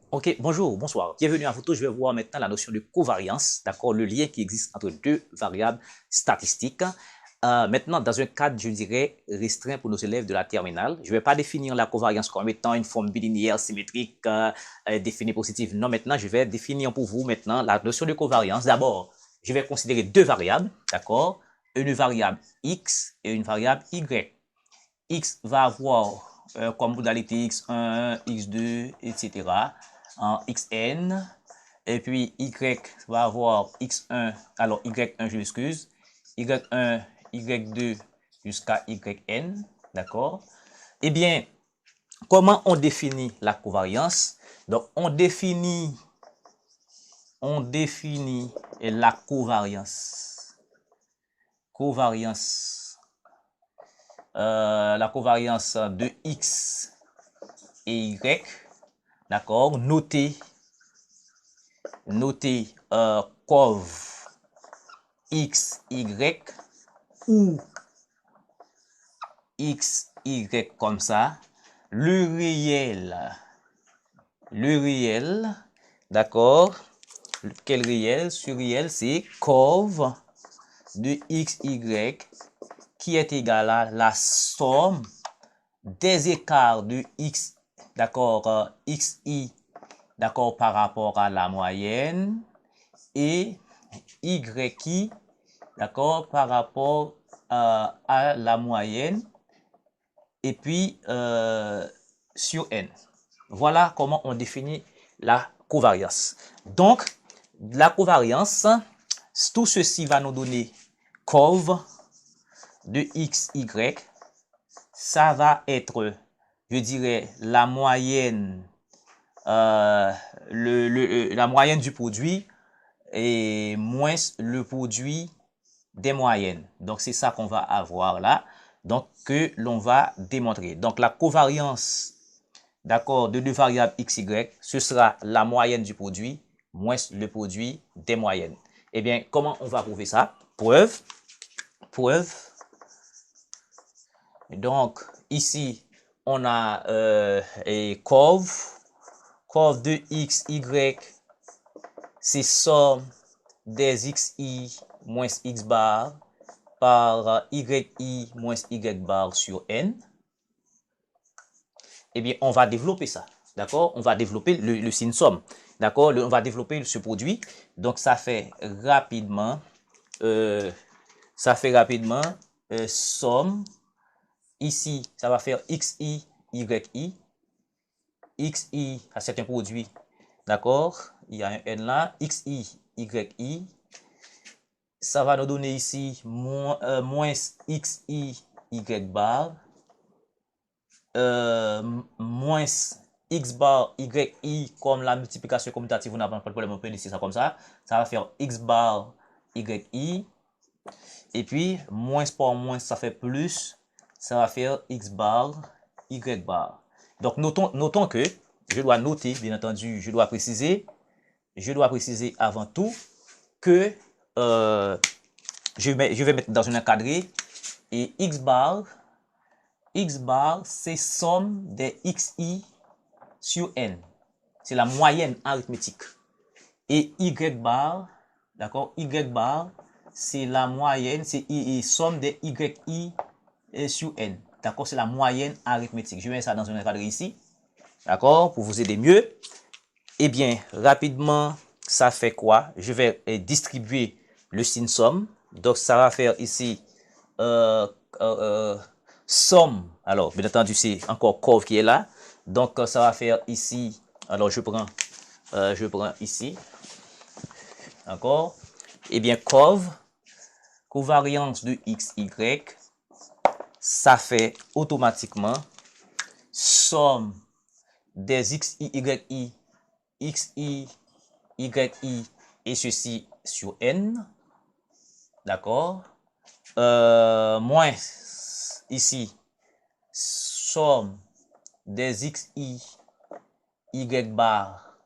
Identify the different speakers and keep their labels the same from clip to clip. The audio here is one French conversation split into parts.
Speaker 1: Ok, bonjour, bonsoir. Bienvenue à vous tous. Je vais voir maintenant la notion de covariance, d'accord, le lien qui existe entre deux variables statistiques. Maintenant, dans un cadre, je dirais, restreint pour nos élèves de la terminale, je ne vais pas définir la covariance comme étant une forme bilinéaire symétrique définie positive. Non, maintenant, je vais définir pour vous maintenant la notion de covariance. D'abord, je vais considérer deux variables, d'accord, une variable x et une variable y. X va avoir comme modalité x1, x2, etc. en xn. Et puis y va avoir x1, alors y1, je m'excuse, y1, y2 jusqu'à yn, d'accord? Eh bien, comment on définit la covariance? Donc, on définit la covariance. La covariance de x et y, d'accord, notez cov x, y ou x, y comme ça, le réel, d'accord, quel réel? Ce réel, c'est cov de x, y qui est égal à la somme des écarts de x, d'accord, xi, d'accord, par rapport à la moyenne, et yi, d'accord, par rapport à la moyenne, et puis sur n. Voilà comment on définit la covariance. Donc, la covariance, tout ceci va nous donner cov de x, y. Ça va être, je dirais, la moyenne, la moyenne du produit et moins le produit des moyennes. Donc, c'est ça qu'on va avoir là. Donc, que l'on va démontrer. Donc, la covariance, d'accord, de deux variables x, y, ce sera la moyenne du produit moins le produit des moyennes. Eh bien, comment on va prouver ça? Preuve. Donc, ici, on a cov de x, y, c'est somme des xi moins x bar par yi moins y bar sur n. Eh bien, on va développer ça. D'accord? On va développer le signe somme. D'accord? On va développer ce produit. Donc, ça fait rapidement, somme. Ici, ça va faire xi, yi. Xi, c'est un produit. D'accord? Il y a un n là. Xi, yi. Ça va nous donner ici moins xi, y bar. Moins x bar yi comme la multiplication commutative, on n'a pas de problème, on peut laisser ça comme ça. Ça va faire x bar yi. Et puis, moins par moins, ça fait plus. Ça va faire x bar y bar. Donc, notons que, je dois noter, bien entendu, je dois préciser avant tout que je vais mettre dans un encadré et x bar, c'est somme des xi sur n. C'est la moyenne arithmétique. Et y bar, d'accord, y bar, c'est la moyenne, c'est somme des yi sur n. D'accord, c'est la moyenne arithmétique. Je mets ça dans un encadré ici. D'accord, pour vous aider mieux. Eh bien, rapidement, ça fait quoi? Je vais distribuer le signe somme. Donc, ça va faire ici somme. Alors, bien entendu, c'est encore cov qui est là. Donc, ça va faire ici. Alors, je prends ici. D'accord? Eh bien, covariance de x, y, ça fait automatiquement somme des xi, yi, xi, yi et ceci sur n. D'accord? Moins ici, somme des xi, y bar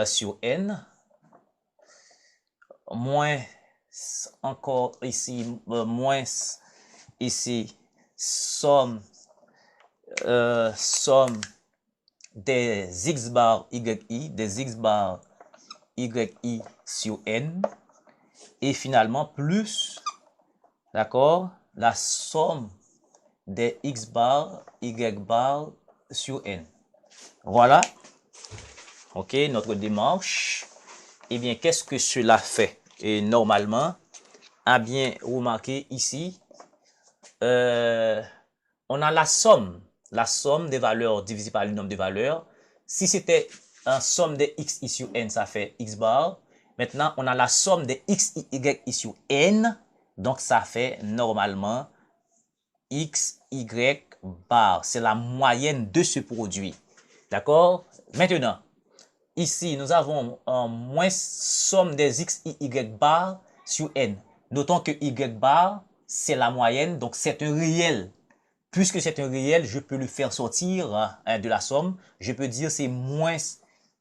Speaker 1: sur n. Moins encore ici, moins ici, somme des x bar yi, des x bar yi sur n, et finalement plus, d'accord, la somme des x bar, y bar sur n. Voilà, ok, notre démarche. Eh bien, qu'est-ce que cela fait? Et normalement, à bien remarquer ici, on a la somme des valeurs divisée par le nombre de valeurs. Si c'était une somme des x, y sur n, ça fait x bar. Maintenant, on a la somme des x, y sur n. Donc, ça fait normalement x, y bar. C'est la moyenne de ce produit. D'accord? Maintenant, ici, nous avons un moins somme des x, y bar sur n. Notons que y bar, c'est la moyenne, donc c'est un réel. Puisque c'est un réel, je peux le faire sortir de la somme. Je peux dire c'est moins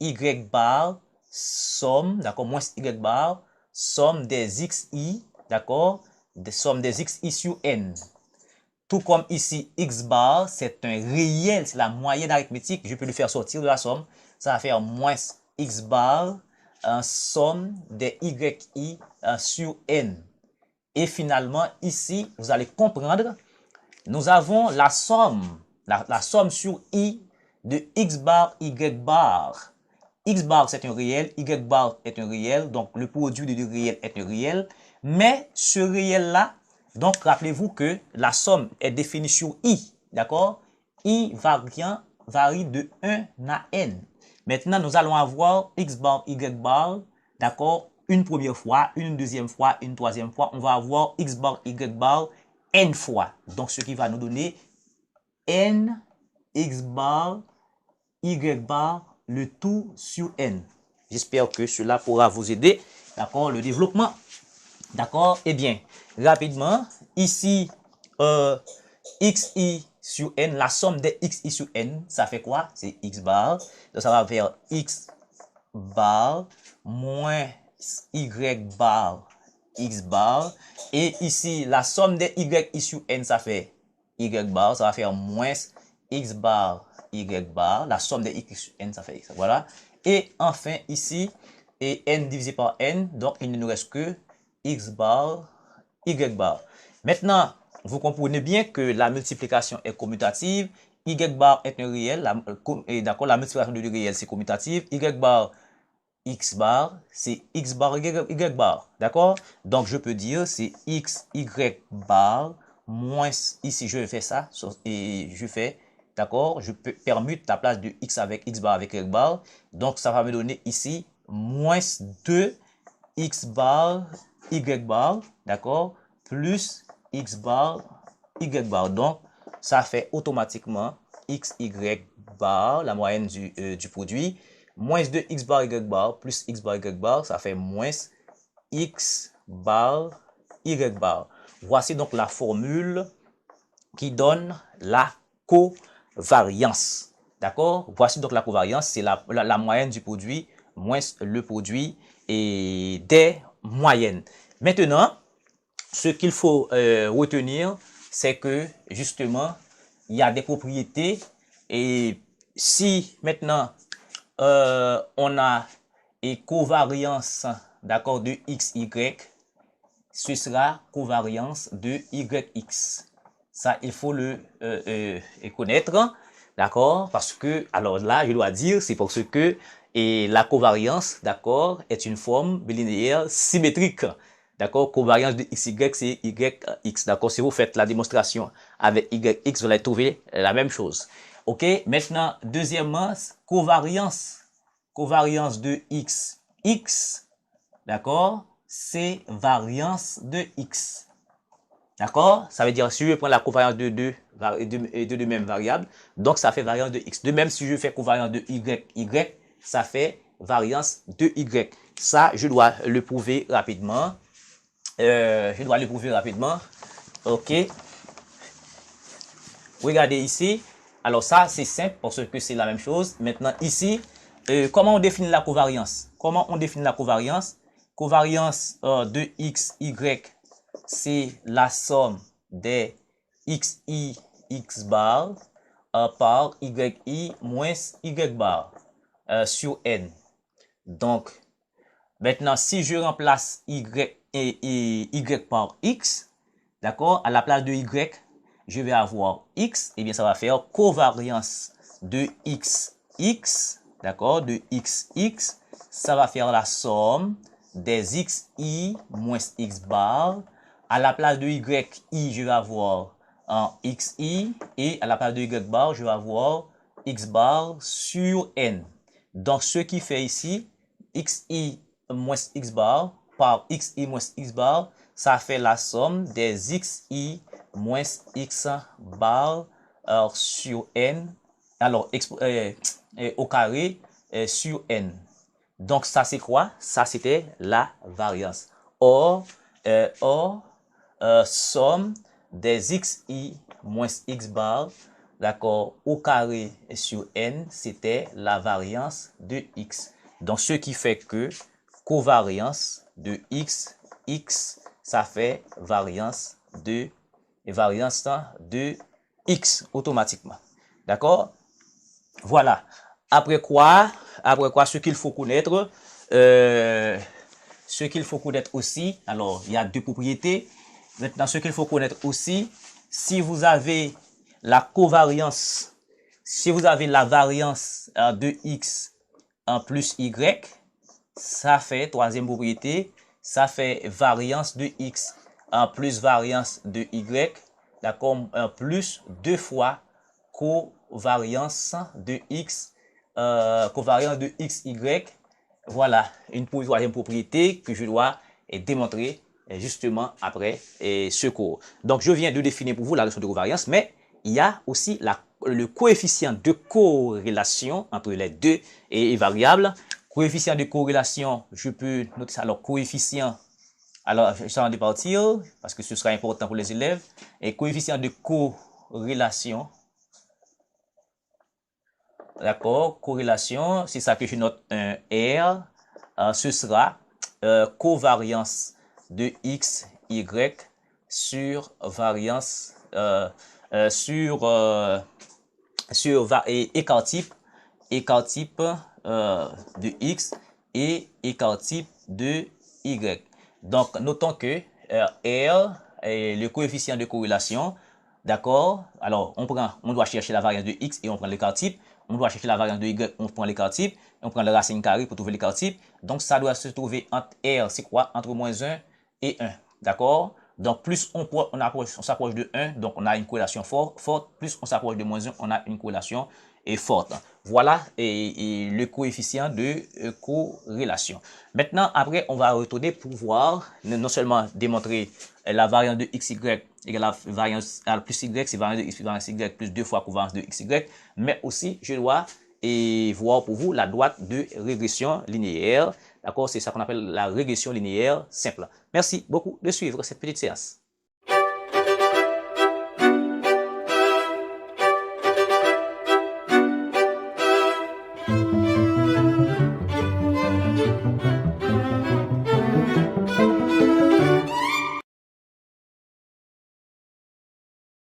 Speaker 1: y bar, somme, d'accord, moins y bar, somme des xi, d'accord, somme des xi sur n. Tout comme ici, x bar, c'est un réel, c'est la moyenne arithmétique. Je peux le faire sortir de la somme. Ça va faire moins x bar, somme des yi sur n. Et finalement, ici, vous allez comprendre, nous avons la somme, la somme sur i de x bar, y bar. X bar, c'est un réel, y bar est un réel, donc le produit des deux réels est un réel. Mais ce réel-là, donc rappelez-vous que la somme est définie sur i, d'accord? I varie de 1 à n. Maintenant, nous allons avoir x bar, y bar, d'accord? Une première fois, une deuxième fois, une troisième fois. On va avoir x bar, y bar n fois. Donc, ce qui va nous donner n x bar, y bar, le tout sur n. J'espère que cela pourra vous aider, d'accord, le développement. D'accord? Eh bien, rapidement, ici, xi sur n, la somme des xi sur n, ça fait quoi? C'est x bar. Donc, ça va faire x bar moins y bar, x bar. Et ici, la somme des yi sur n, ça fait y bar. Ça va faire moins x bar, y bar. La somme des x sur n, ça fait x. Voilà. Et enfin, ici, et n divisé par n, donc il ne nous reste que x bar, y bar. Maintenant, vous comprenez bien que la multiplication est commutative. Y bar est un réel. D'accord, la multiplication de deux réels, c'est commutative. Y bar, x bar, c'est x bar, y bar. D'accord? Donc, je peux dire, c'est x, y bar, moins, ici, je fais ça, et je fais, d'accord? Je permute la place de x avec x bar avec y bar. Donc, ça va me donner ici, moins 2 x bar, y bar, d'accord, plus x bar, y bar. Donc, ça fait automatiquement x, y bar, la moyenne du produit, moins 2 x bar, y bar, plus x bar, y bar, ça fait moins x bar, y bar. Voici donc la formule qui donne la covariance. D'accord? Voici donc la covariance, c'est la moyenne du produit moins le produit et des moyennes. Maintenant, ce qu'il faut retenir, c'est que justement, il y a des propriétés et si maintenant on a une covariance, d'accord, de x, y, ce sera covariance de yx. Ça, il faut le connaître, d'accord, parce que, alors là, je dois dire, c'est parce que et la covariance, d'accord, est une forme bilinéaire symétrique. D'accord, covariance de xy, c'est yx. D'accord, si vous faites la démonstration avec yx, vous allez trouver la même chose. Ok, maintenant, deuxièmement, covariance de x, d'accord, c'est variance de x. D'accord, ça veut dire si je prends la covariance de deux mêmes variables, donc ça fait variance de x. De même, si je fais covariance de y, ça fait variance de y. Ça, je dois le prouver rapidement. Ok. Regardez ici. Alors ça, c'est simple parce que c'est la même chose. Maintenant, ici, comment on définit la covariance? Covariance de x, y, c'est la somme des xi, x bar, par yi moins y bar sur n. Donc, maintenant, si je remplace y par x, d'accord, à la place de y, je vais avoir x, et bien ça va faire covariance de x, d'accord, de x, ça va faire la somme des xi moins x bar. À la place de yi, je vais avoir un xi, et à la place de y bar, je vais avoir x bar sur n. Donc, ce qui fait ici, xi moins x bar par xi moins x bar, ça fait la somme des xi moins x bar sur n, alors au carré sur n. Donc, ça, c'est quoi? Ça, c'était la variance. Or, somme des xi moins x bar, d'accord, au carré sur n, c'était la variance de x. Donc, ce qui fait que covariance de x, ça fait variance de x automatiquement. D'accord? Voilà. Après quoi, ce qu'il faut connaître, aussi, alors, il y a deux propriétés. Maintenant, ce qu'il faut connaître aussi, si vous avez la covariance, si vous avez la variance de x en plus y, ça fait, troisième propriété, ça fait variance de x en plus variance de y, d'accord, plus deux fois covariance de x, covariance de xy. Voilà une troisième propriété que je dois démontrer justement après ce cours. Donc, je viens de définir pour vous la notion de covariance, mais il y a aussi le coefficient de corrélation entre les deux variables. Coefficient de corrélation, je peux noter ça. Alors, coefficient, alors, je vais partir parce que ce sera important pour les élèves. Et coefficient de corrélation, d'accord, corrélation, c'est ça que je note un R. Ce sera covariance de x, y sur variance, écart type de x et écart type de y. Donc, notons que R est le coefficient de corrélation. D'accord? Alors, on doit chercher la variance de x et on prend l'écart type. On doit chercher la variance de y, on prend l'écart type. On prend la racine carrée pour trouver l'écart type. Donc, ça doit se trouver entre R, c'est quoi? Entre moins 1 et 1. D'accord? Donc, plus on s'approche de 1, donc on a une corrélation forte. Plus on s'approche de moins 1, on a une corrélation forte. Voilà le coefficient de corrélation. Maintenant, après, on va retourner pour voir, non seulement démontrer la variance de xy égale la variance plus y, c'est variance de x plus variance y plus 2 fois covariance de xy, mais aussi, je dois voir pour vous la droite de régression linéaire. D'accord? C'est ça qu'on appelle la régression linéaire simple. Merci beaucoup de suivre cette petite séance.